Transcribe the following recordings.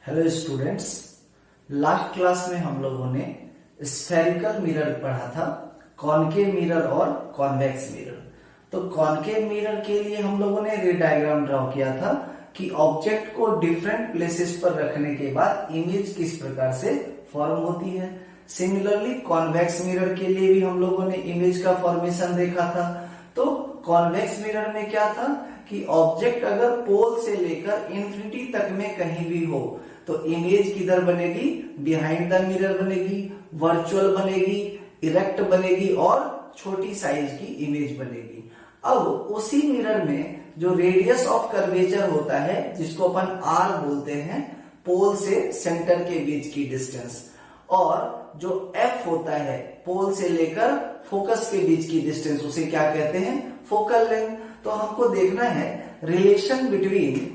Hello students, last class में हम लोगों ने स्फेरिकल मिरर पढ़ा था, कॉनकेव मिरर और कॉन्वेक्स मिरर। तो कॉनकेव मिरर के लिए हम लोगों ने रे डायग्राम ड्रॉ किया था कि ऑब्जेक्ट को डिफरेंट प्लेसेस पर रखने के बाद इमेज किस प्रकार से फॉर्म होती है। सिमिलरली कॉन्वेक्स मिरर के लिए भी हम लोगों ने इमेज का फॉर्मेशन देखा था। तो कॉन्वेक्स मिरर में क्या था कि ऑब्जेक्ट अगर पोल से लेकर इंफिनिटी तक में कहीं भी हो तो इमेज किधर बनेगी, बिहाइंड द मिरर बनेगी, वर्चुअल बनेगी, इरेक्ट बनेगी और छोटी साइज की इमेज बनेगी। अब उसी मिरर में जो रेडियस ऑफ कर्वेचर होता है, जिसको अपन आर बोलते हैं, पोल से सेंटर के बीच की डिस्टेंस, और जो एफ होता है पोल से लेकर फोकस के बीच की डिस्टेंस, उसे क्या कहते हैं, फोकल लेंथ। तो हमको देखना है relation between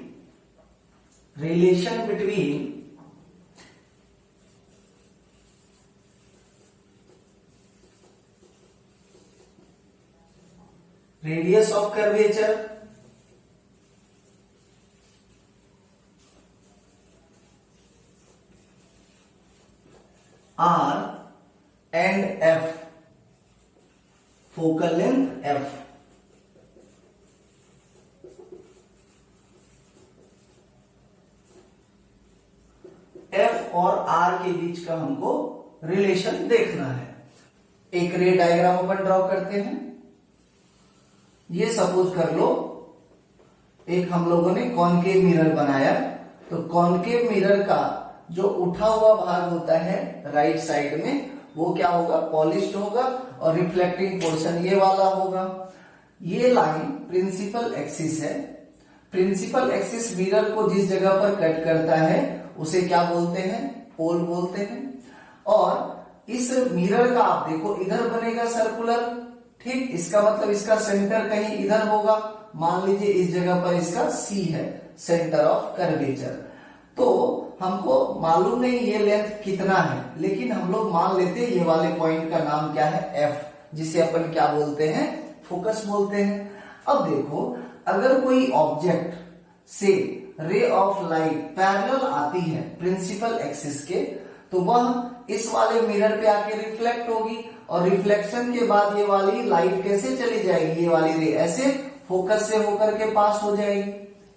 radius of curvature R and F, focal length F. F और आर के बीच का हमको रिलेशन देखना है। एक रे डायग्राम अपन ड्रॉ करते हैं। ये सपोज कर लो एक हम लोगों ने कॉनकेव मिरर बनाया, तो कॉनकेव मिरर का जो उठा हुआ भाग होता है राइट साइड में, वो क्या होगा, पॉलिश्ड होगा, और रिफ्लेक्टिंग पोर्शन ये वाला होगा। ये लाइन प्रिंसिपल एक्सिस है। प्रिंसिपल एक्सिस मिरर को जिस जगह पर कट करता है उसे क्या बोलते हैं, पोल बोलते हैं। और इस मिरर का आप देखो इधर बनेगा सर्कुलर, ठीक। इसका मतलब इसका सेंटर कहीं इधर होगा। मान लीजिए इस जगह पर इसका सी है, सेंटर ऑफ कर्वेचर। तो हमको मालूम नहीं ये लेंथ कितना है, लेकिन हम लोग मान लेते हैं ये वाले पॉइंट का नाम क्या है, एफ, जिसे अपन क्या बोलते हैं, फोकस बोलते हैं। अब देखो अगर कोई ऑब्जेक्ट से रे ऑफ लाइट पैरेलल आती है प्रिंसिपल एक्सिस के, तो वह इस वाले मिरर पे आके रिफ्लेक्ट होगी, और रिफ्लेक्शन के बाद ये वाली लाइट कैसे चली जाएगी, ये वाली रे ऐसे फोकस से होकर के पास हो जाएगी,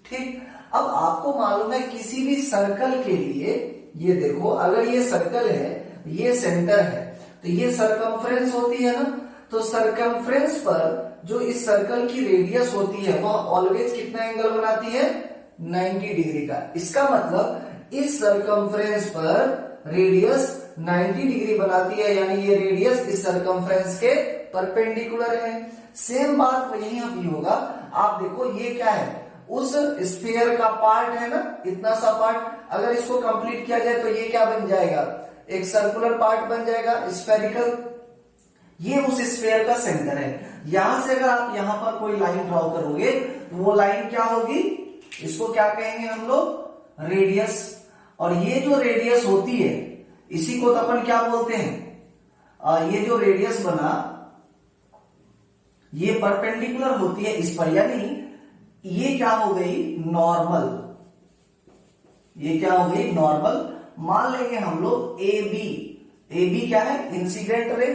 ठीक। अब आपको मालूम है किसी भी सर्कल के लिए, ये देखो अगर ये सर्कल है, ये सेंटर है, तो ये सरकमफ्रेंस होती है ना। तो सरकमफ्रेंस पर जो इस सर्कल की रेडियस होती है वह ऑलवेज कितना एंगल बनाती है, 90 डिग्री का। इसका मतलब इस सरकमफ्रेंस पर रेडियस 90 डिग्री बनाती है, यानी ये रेडियस इस सरकमफ्रेंस के परपेंडिकुलर है। सेम बात वही भी होगा। आप देखो ये क्या है, उस स्फीयर का पार्ट है ना, इतना सा पार्ट, अगर इसको कंप्लीट किया जाए तो ये क्या बन जाएगा, एक सर्कुलर पार्ट बन जाएगा, स्फेरिकल। ये उस स्फीयर का सेंटर है। यहां से अगर आप यहां पर कोई लाइन ड्रॉ करोगे तो वो लाइन क्या होगी, इसको क्या कहेंगे हम लोग, रेडियस। और ये जो रेडियस होती है इसी को तो अपन क्या बोलते हैं, ये जो रेडियस बना ये परपेंडिकुलर होती है इस पर, यानी ये क्या हो गई, नॉर्मल। ये क्या हो गई, नॉर्मल। मान लेंगे हम लोग ए बी क्या है, इंसिडेंट रे,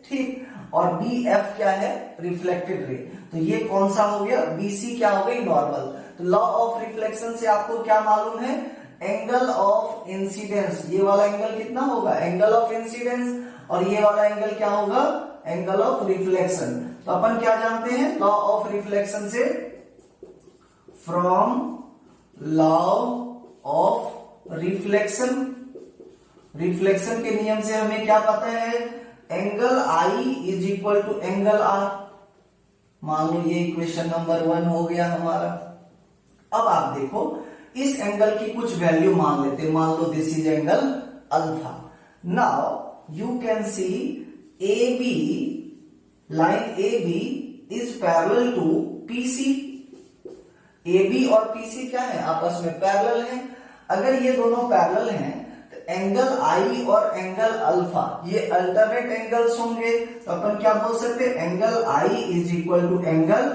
ठीक, और बी एफ क्या है, रिफ्लेक्टेड रे। तो ये कौन सा हो गया, बी सी क्या हो गई, नॉर्मल। तो लॉ ऑफ रिफ्लेक्शन से आपको क्या मालूम है, एंगल ऑफ इंसिडेंस, ये वाला एंगल कितना होगा, एंगल ऑफ इंसिडेंस, और ये वाला एंगल क्या होगा, एंगल ऑफ रिफ्लेक्शन। तो अपन क्या जानते हैं लॉ ऑफ रिफ्लेक्शन से, from law of reflection, reflection के नियम से हमें क्या पता है, angle i is equal to angle r. मान लो ये इक्वेशन नंबर 1 हो गया हमारा। अब आप देखो इस एंगल की कुछ वैल्यू मान लेते हैं, मान लो this is angle alpha. Now you can see A B, line A B is parallel to PC. A B और पीसी क्या है, आपस में पैरेलल है। अगर ये दोनों पैरेलल हैं तो एंगल आई और एंगल अल्फा ये अल्टरनेट एंगल्स होंगे। तो अपन क्या बोल सकते हैं, angle i is equal to angle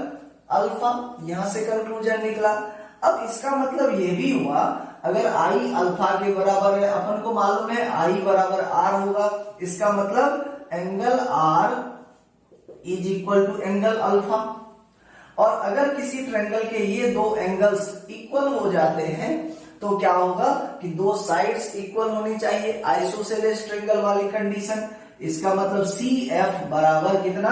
alpha. यहां से कंक्लूजन निकला। अब इसका मतलब ये भी हुआ अगर आई अल्फा के बराबर है, अपन को मालूम है आई बराबर आर होगा, इसका मतलब angle r is equal to angle alpha. और अगर किसी ट्रायंगल के ये दो एंगल्स इक्वल हो जाते हैं तो क्या होगा कि दो साइड्स इक्वल होनी चाहिए, आइसोसेलेस ट्रायंगल वाली कंडीशन। इसका मतलब सी एफ बराबर कितना,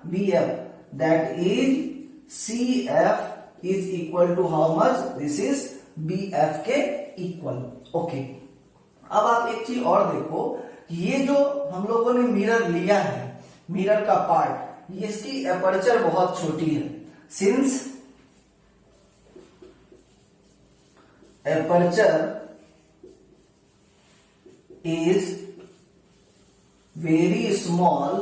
B F, that is C F is equal to how much, this is B F के इक्वल। ओके, अब आप एक चीज और देखो, ये जो हम लोगों ने मिरर लिया है, मिरर का पार्ट, ये इसकी एपर्चर बहुत छोटी है। Since aperture is very small,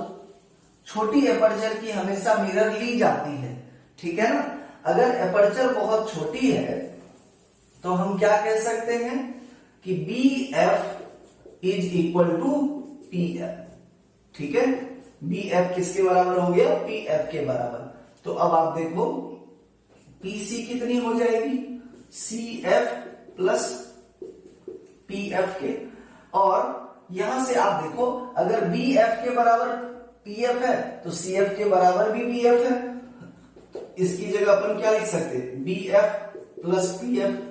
छोटी एपर्चर की हमेशा मिरर ली जाती है, ठीक है ना। अगर एपर्चर बहुत छोटी है तो हम क्या कह सकते हैं कि B F is equal to P F, ठीक है। बी एफ किसके बराबर हो गया, पी एफ के बराबर। तो अब आप देखो पी सी कितनी हो जाएगी, C F plus P F के। और यहां से आप देखो अगर बी एफ के बराबर पी एफ है तो सी एफ के बराबर भी बी एफ है, तो इसकी जगह अपन क्या लिख सकते हैं, B F plus P F.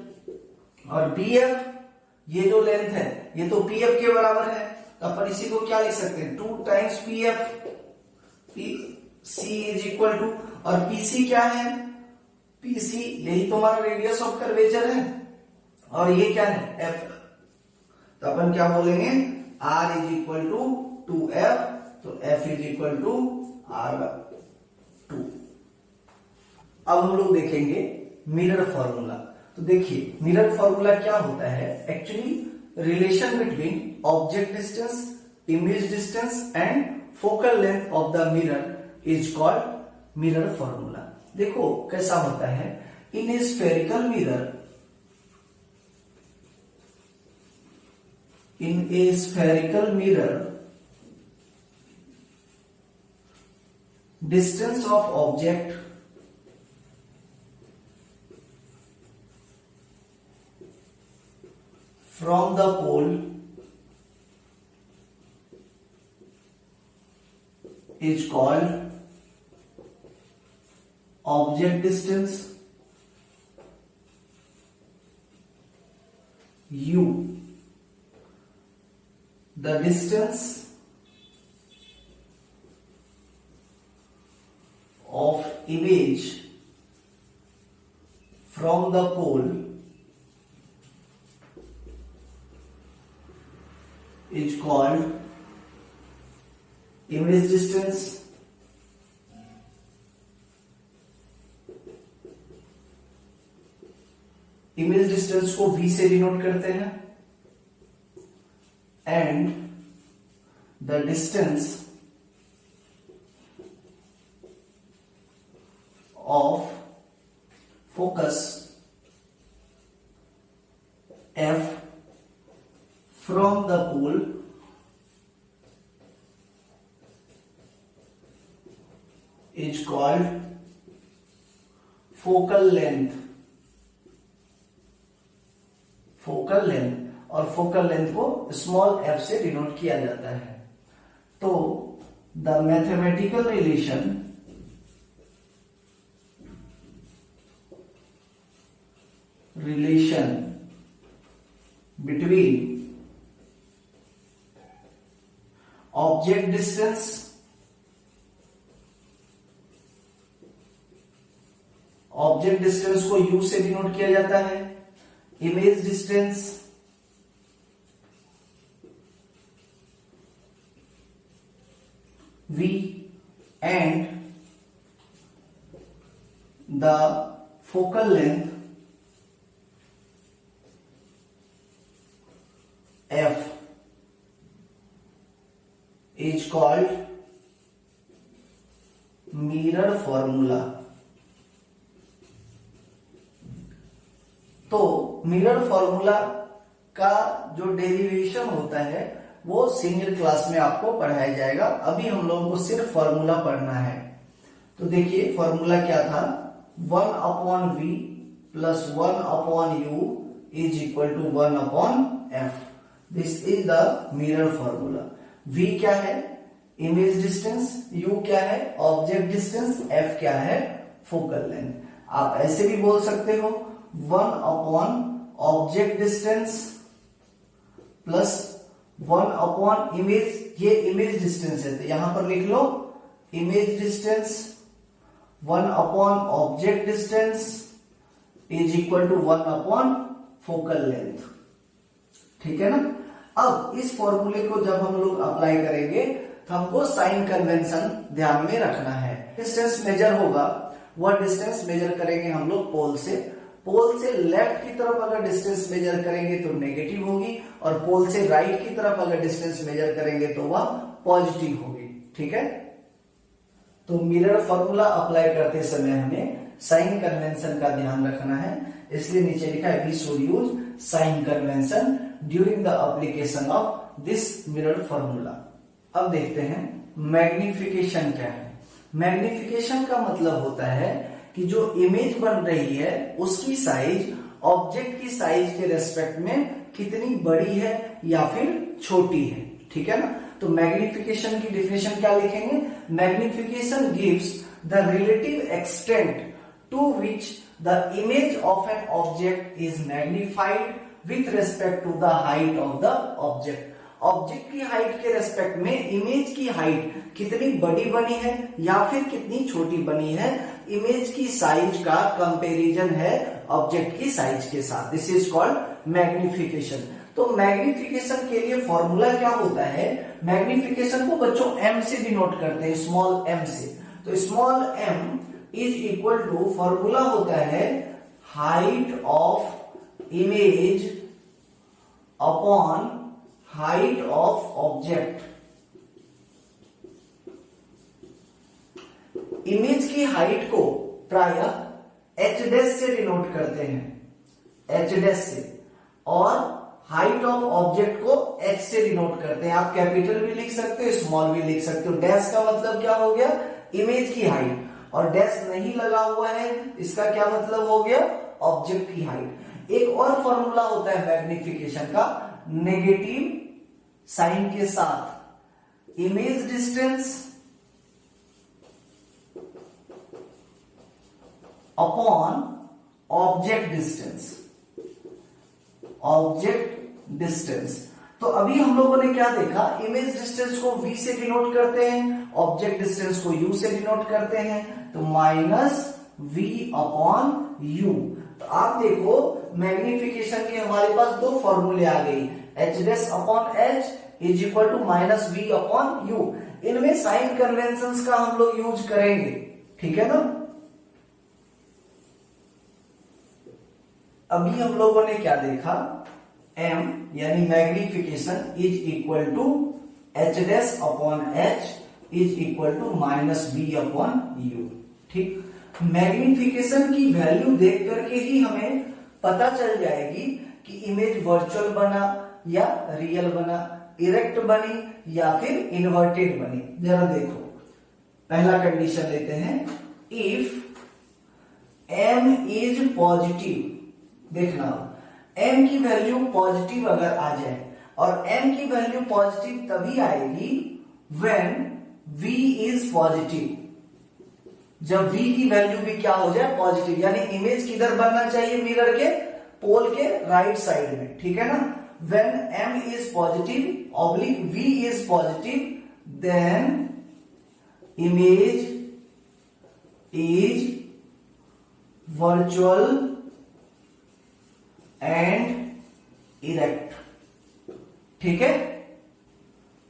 और बी एफ ये जो लेंथ है ये तो पी एफ के बराबर है, तो अपन इसी को क्या लिख सकते हैं, 2 times P F, P C is equal to, और पीसी क्या है, पीसी यही तुम्हारा रेडियस ऑफ कर्वेचर है, और ये क्या है, एफ। तो अपन क्या बोलेंगे, are is equal to 2f, तो f is equal to r/2। अब हम लोग देखेंगे मिरर फॉर्मूला। तो देखिए मिरर फॉर्मूला क्या होता है, actually relation between object distance, image distance and focal length of the mirror is called mirror formula. देखो कैसा होता है, in a spherical mirror, in a spherical mirror, distance of object from the pole is called object distance u. The distance of image from the pole is called image distance. Image distance को v से denote करते हैं, and the distance of focus f from the pole is called focal length. Focal length, और focal length को small f से denote किया जाता है। तो the mathematical relation between object distance को u से डिनोट किया जाता है, image distance v and the focal length f is called mirror formula. तो मिरर फॉर्मूला का जो डेरिवेशन होता है वो सीनियर क्लास में आपको पढ़ाया जाएगा, अभी हम लोगों को सिर्फ फॉर्मूला पढ़ना है। तो देखिए फॉर्मूला क्या था, 1/v plus 1/u is equal to 1 upon F. This is the mirror formula. v क्या है, इमेज डिस्टेंस, u क्या है, ऑब्जेक्ट डिस्टेंस, f क्या है, फोकल लेंथ। आप ऐसे भी बोल सकते हो 1 upon object distance plus 1 upon image, ये इमेज डिस्टेंस है तो यहां पर लिख लो image distance 1 upon object distance is equal to 1 upon focal length. ठीक है ना। अब इस फॉर्मूले को जब हम लोग अप्लाई करेंगे तो हमको साइन कन्वेंशन ध्यान में रखना है। डिस्टेंस मेजर होगा, वह डिस्टेंस मेजर करेंगे हम लोग पोल से। पोल से लेफ्ट की तरफ अगर डिस्टेंस मेजर करेंगे तो नेगेटिव होगी, और पोल से राइट की तरफ अगर डिस्टेंस मेजर करेंगे तो वह पॉजिटिव होगी। ठीक है। तो मिरर फॉर्मूला अप्लाई करते समय हमें साइन कन्वेंशन का ध्यान रखना है, इसलिए नीचे लिखा है we should use sign convention during the application of this mirror formula. अब देखते हैं मैग्निफिकेशन क्या है। मैग्निफिकेशन का मतलब होता है कि जो इमेज बन रही है उसकी साइज ऑब्जेक्ट की साइज के रेस्पेक्ट में कितनी बड़ी है या फिर छोटी है। ठीक है ना। तो मैग्निफिकेशन की डिफिनेशन क्या लिखेंगे, magnification gives the relative extent to which the image of an object is magnified with respect to the height of the object. Object की हाइट के रेस्पेक्ट में इमेज की हाइट कितनी बड़ी बनी है या फिर कितनी छोटी बनी है, इमेज की साइज का कंपैरिजन है ऑब्जेक्ट की साइज के साथ। This is called magnification. तो मैग्निफिकेशन के लिए फॉर्मूला क्या होता है, मैग्निफिकेशन को बच्चों m से डिनोट करते हैं, स्मॉल m से। तो small m is equal to, formula होता है height of image upon height of object. Image की हाइट को प्रायः h डैश से डिनोट करते हैं, h डैश से, और हाइट ऑफ ऑब्जेक्ट को h से डिनोट करते हैं। आप कैपिटल भी लिख सकते हो, स्मॉल भी लिख सकते हो। डैश का मतलब क्या हो गया, इमेज की हाइट, और डैश नहीं लगा हुआ है इसका क्या मतलब हो गया, ऑब्जेक्ट की हाइट। एक और फॉर्मूला होता है मैग्निफिकेशन का, नेगेटिव साइन के साथ image distance upon object distance, object distance. तो अभी हम लोगों ने क्या देखा, इमेज डिस्टेंस को v से डिनोट करते हैं, ऑब्जेक्ट डिस्टेंस को u से डिनोट करते हैं, तो माइनस v अपॉन u। तो आप देखो मैग्निफिकेशन के हमारे पास दो फॉर्मूले आ गई, h dash upon h is equal to minus v upon u। इनमें साइन कन्वेंशंस का हम लोग यूज करेंगे। ठीक है ना। अभी हम लोगों ने क्या देखा, m यानी magnification is equal to h dash upon h is equal to minus v upon u। ठीक। मैग्निफिकेशन की वैल्यू देख करके ही हमें पता चल जाएगी कि इमेज वर्चुअल बना या रियल बना, इरेक्ट बनी या फिर इन्वर्टेड बनी। जरा देखो, पहला कंडीशन लेते हैं, इफ m इज पॉजिटिव। देखना m की वैल्यू पॉजिटिव अगर आ जाए, और m की वैल्यू पॉजिटिव तभी आएगी व्हेन v इज पॉजिटिव, जब v की वैल्यू भी क्या हो जाए, पॉजिटिव। यानी इमेज किधर बनना चाहिए, मिरर के पोल के राइट साइड में। ठीक है ना। when m is positive oblique v is positive, then image is virtual and erect। ठीक है।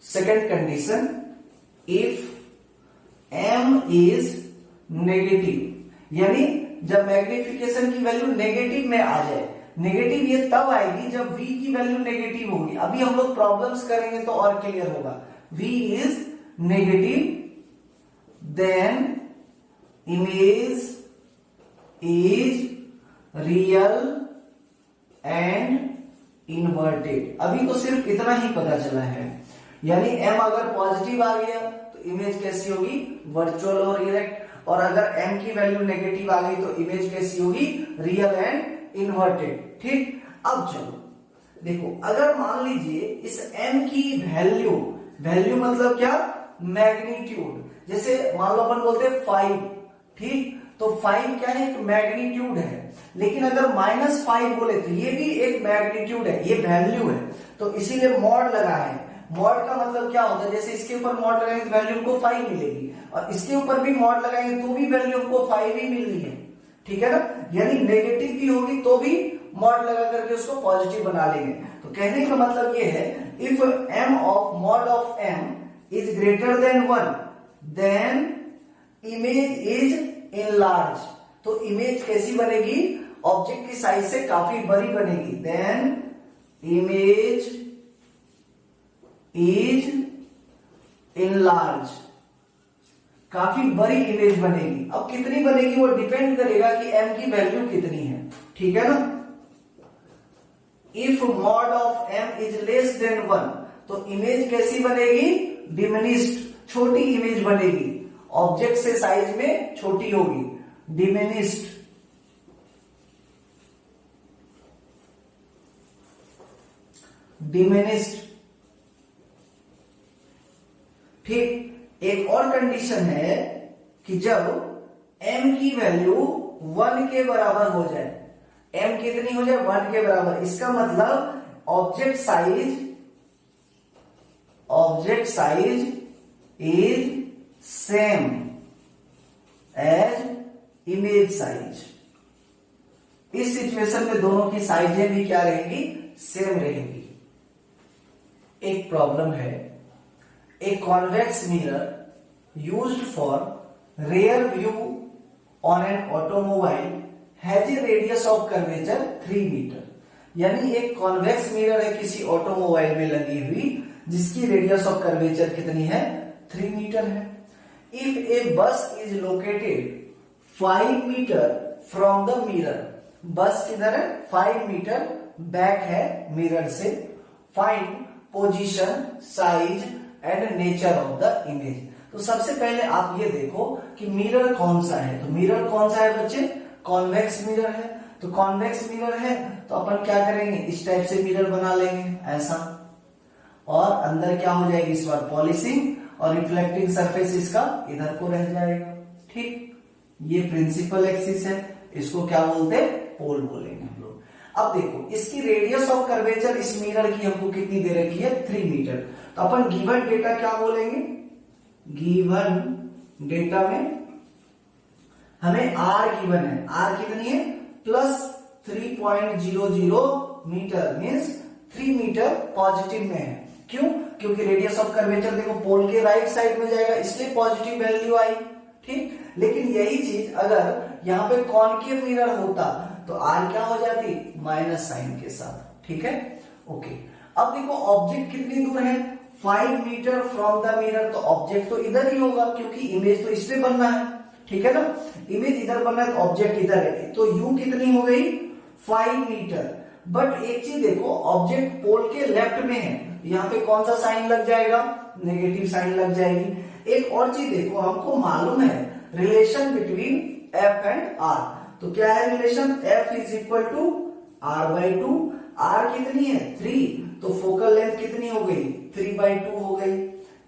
Second condition, if m is negative, यानी जब मैग्निफिकेशन की वैल्यू नेगेटिव में आ जाए, नेगेटिव ये तब आएगी जब v की वैल्यू नेगेटिव होगी। अभी हम लोग प्रॉब्लम्स करेंगे तो और क्लियर होगा। v is negative, then image is real and inverted. अभी तो सिर्फ इतना ही पता चला है, यानी m अगर पॉजिटिव आ गया तो इमेज कैसी होगी, वर्चुअल और इरेक्ट, और अगर m की वैल्यू नेगेटिव आ गई तो इमेज कैसी होगी, रियल एंड इन्वर्टेड। ठीक। अब चलो देखो, अगर मान लीजिए इस m की वैल्यू, वैल्यू मतलब क्या, मैग्नीट्यूड, जैसे मान लो अपन बोलते हैं 5, ठीक, तो 5 क्या है, एक मैग्नीट्यूड है, लेकिन अगर -5 बोले तो ये भी एक मैग्नीट्यूड है, ये वैल्यू है, तो इसीलिए मॉड लगा है। मॉड का मतलब क्या होता है, जैसे इसके ऊपर मॉड लगाएंगे तो वैल्यू हमको 5 मिलेगी, और इसके ऊपर भी मॉड लगाएंगे तो भी वैल्यू हमको 5 ही मिलनी है, ठीक है ना, यानी नेगेटिव भी होगी तो भी मॉड लगा करके उसको पॉजिटिव बना लेंगे। तो कहने का मतलब ये है, if m of mod of m is greater than 1 then image is enlarge. तो इमेज कैसी बनेगी, ऑब्जेक्ट की साइज से काफी बड़ी बनेगी, देन इमेज इज इनलार्ज, काफी बड़ी इमेज बनेगी। अब कितनी बनेगी वो डिपेंड करेगा कि m की वैल्यू कितनी है, ठीक है ना। If mod of m is less than 1, तो इमेज कैसी बनेगी, डिमिनिश्ड, छोटी इमेज बनेगी, ऑब्जेक्ट से साइज में छोटी होगी, डिमिनिश्ड। डिमिनिश्ड, ठीक। एक और कंडीशन है कि जब m की वैल्यू 1 के बराबर हो जाए, m कितनी हो जाए, 1 के बराबर, इसका मतलब object size is same as image size. इस सिचुएशन में दोनों की साइजें भी क्या रहेगी, सेम रहेगी। एक प्रॉब्लम है, a convex mirror used for rear view on an automobile has a radius of curvature 3 meter. यानी एक कॉन्वेक्स मिरर है किसी ऑटोमोबाइल में लगी हुई, जिसकी रेडियस ऑफ कर्वेचर कितनी है, 3 मीटर है। If a bus is located 5 meter from the mirror, bus किधर है, 5 मीटर बैक है मिरर से, find position, size and nature of the image. तो सबसे पहले आप ये देखो कि मिरर कौन सा है। तो मिरर कौन सा है बच्चे, कॉन्वेक्स मिरर है। तो कॉन्वेक्स मिरर है तो अपन क्या करेंगे, इस टाइप से मिरर बना लेंगे ऐसा, और अंदर क्या हो जाएगी इस बार पॉलिशिंग, और रिफ्लेक्टिंग सरफेस इसका इधर को रह जाएगा, ठीक। ये प्रिंसिपल एक्सिस है, इसको क्या बोलते हैं, पोल बोलेंगे हम लोग। अब देखो इसकी रेडियस ऑफ कर्वेचर इस मिरर की हमको कितनी दे रखी है, 3 मीटर। तो अपन गिवन डेटा क्या बोलेंगे, गिवन डेटा में हमें आर गिवन है, आर कितनी है, plus 3.00 meter, means 3 meter positive में है। क्यों, क्योंकि रेडियस ऑफ कर्वेचर देखो पोल के राइट साइड में जाएगा, इसलिए पॉजिटिव वैल्यू आई, ठीक। लेकिन यही चीज अगर यहाँ पे कॉनकेव मिरर होता तो आर क्या हो जाती, माइनस साइन के साथ, ठीक है, ओके। अब देखो ऑब्जेक्ट कितनी दूर है, 5 मीटर फ्रॉम द मिरर, तो ऑब्जेक्ट तो इधर ही होगा क्योंकि इमेज तो इसमें बनना है, ठीक है ना, इमेज इधर बनना है तो ऑब्जेक्ट इधर है, तो यू कितनी हो गई, 5 मीटर। बट एक चीज देखो, ऑब्जेक्ट पोल के लेफ्ट में है, यहाँ पे कौन सा साइन लग जाएगा, नेगेटिव साइन लग जाएगी। एक और चीज देखो, हमको मालूम है relation between F and R, तो क्या है relation, F is equal to r/2, R कितनी है 3, तो फोकल लेंथ कितनी हो गई, 3/2 हो गई।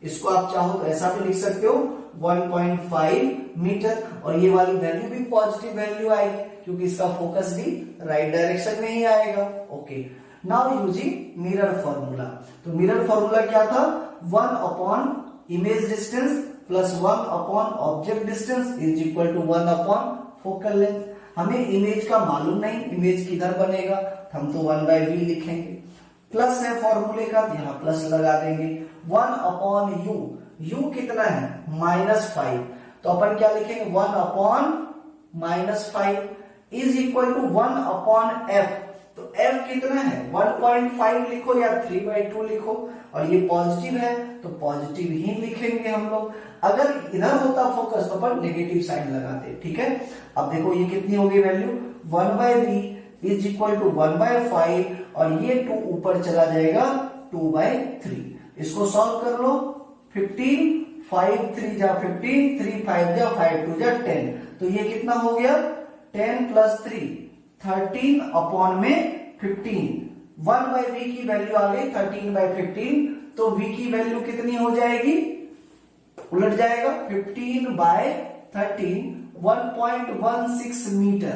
इसको आप चाहो तो ऐसा भी लिख सकते हो 1.5 मीटर, और ये वाली वैल्यू भी पॉजिटिव वैल्यू आएगी क्योंकि इसका फोकस भी राइट डायरेक्शन में ही आएगा, okay. Now using mirror formula, तो मिरर फॉर्मूला क्या था, 1 upon image distance plus 1 upon object distance is equal to 1 upon focal length. हमें इमेज का मालूम नहीं, इमेज किधर बनेगा, हम तो 1/v लिखेंगे, प्लस है फॉर्मूले का, यहाँ प्लस लगा देंगे, 1 अपॉन यू, यू कितना है -5, तो अपन क्या लिखेंगे 1 upon -5 is equal to 1 upon F, तो एफ कितना है 1.5 लिखो या 3/2 लिखो, और ये पॉजिटिव है तो पॉजिटिव ही लिखेंगे हम लोग। अगर इधर होता फोकस तो अपन नेगेटिव साइन लगाते, ठीक है। अब देखो ये कितनी होगी value, 1/v is equal to 1/5, और ये 2 ऊपर चला जाएगा 2/3। इसको सॉल्व कर लो, 15 5 3 जा 15, 3 5 जा 5 2 जा 10, तो ये कितना हो गया 10 + 3 13 अपॉन में 15, 1/v की वैल्यू आ गई 13/15, तो v की वैल्यू कितनी हो जाएगी, उलट जाएगा, 15/13, 1.16 मीटर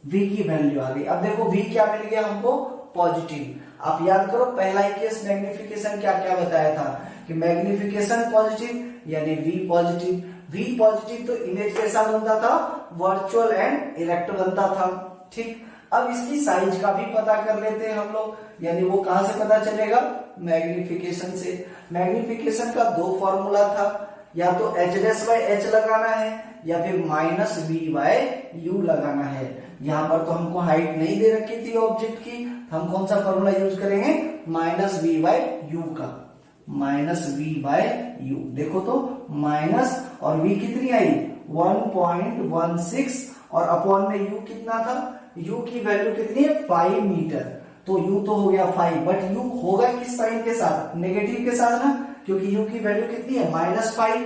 v की वैल्यू आ गई। अब देखो v क्या मिल गया हमको, पॉजिटिव। आप याद करो पहला ही केस मैग्निफिकेशन क्या क्या बताया था कि मैग्निफिकेशन पॉजिटिव यानी v पॉजिटिव, v पॉजिटिव तो इमेज कैसा बनता था, वर्चुअल एंड इरेक्ट बनता था। ठीक, अब इसकी साइज का भी पता कर लेते हैं हम लोग, यानी वो कहां से पता चलेगा, मैग्निफिकेशन से। मैग्निफिकेशन का दो फॉर्मूला था, या तो h'/h लगाना है या फिर -v/u लगाना है। यहां पर तो हमको हाइट नहीं दे रखी थी ऑब्जेक्ट की, हम कौन सा फॉर्मूला यूज करेंगे, -v/u का, -v/u। देखो तो माइनस और v कितनी आई 1.16 और अपॉन में u कितना था, u की वैल्यू कितनी है 5 मीटर, तो u तो हो गया 5, बट u होगा किस साइन के साथ, नेगेटिव के साथ ना, क्योंकि u की वैल्यू कितनी है -5।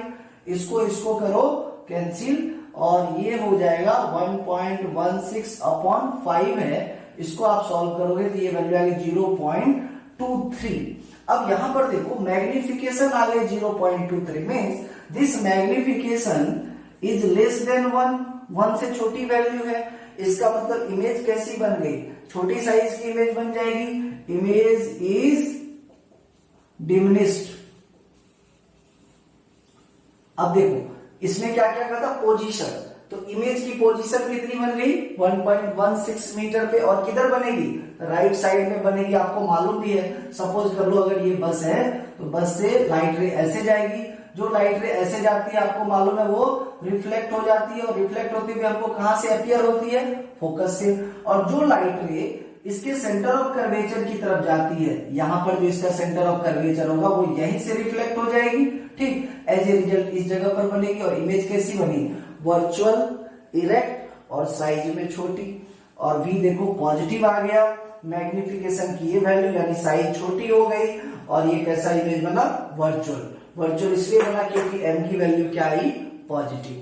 इसको करो कैंसिल और ये हो जाएगा 1.16 अपॉन 5 है, इसको आप सॉल्व करोगे तो ये वैल्यू आएगी 0.23। अब यहां पर देखो मैग्निफिकेशन आ गई 0.23, means this magnification is less than 1 से छोटी वैल्यू है। इसका मतलब इमेज कैसी बन गई, छोटी साइज की इमेज बन जाएगी, इमेज इज डिमिनिश्ड। अब देखो इसमें क्या क्या करता, पोजीशन, तो इमेज की पोजीशन कितनी बन गई 1.16 मीटर पे, और किधर बनेगी, राइट साइड में बनेगी। आपको मालूम भी है, सपोज कर लो अगर ये बस है तो बस से लाइट रे ऐसे जाएगी, जो लाइट रे ऐसे जाती है आपको मालूम है वो रिफ्लेक्ट हो जाती है, और रिफ्लेक्ट होती हुई हमको कहां से अपीयर होती है, फोकस से। और जो लाइट रे इसके सेंटर ऑफ कर्वेचर की तरफ जाती है, यहां पर जो इसका सेंटर ऑफ कर्वेचर होगा वो यहीं से रिफ्लेक्ट हो जाएगी। ठीक, एज ए रिजल्ट इस जगह पर बनेगी, और इमेज कैसी बनी, वर्चुअल, इरेक्ट और साइज में छोटी। और v देखो पॉजिटिव आ गया, मैग्निफिकेशन की ये वैल्यू यानी साइज छोटी हो गई, और ये कैसा इमेज बना, वर्चुअल। वर्चुअल इसलिए बना क्योंकि m की वैल्यू क्या आई, पॉजिटिव।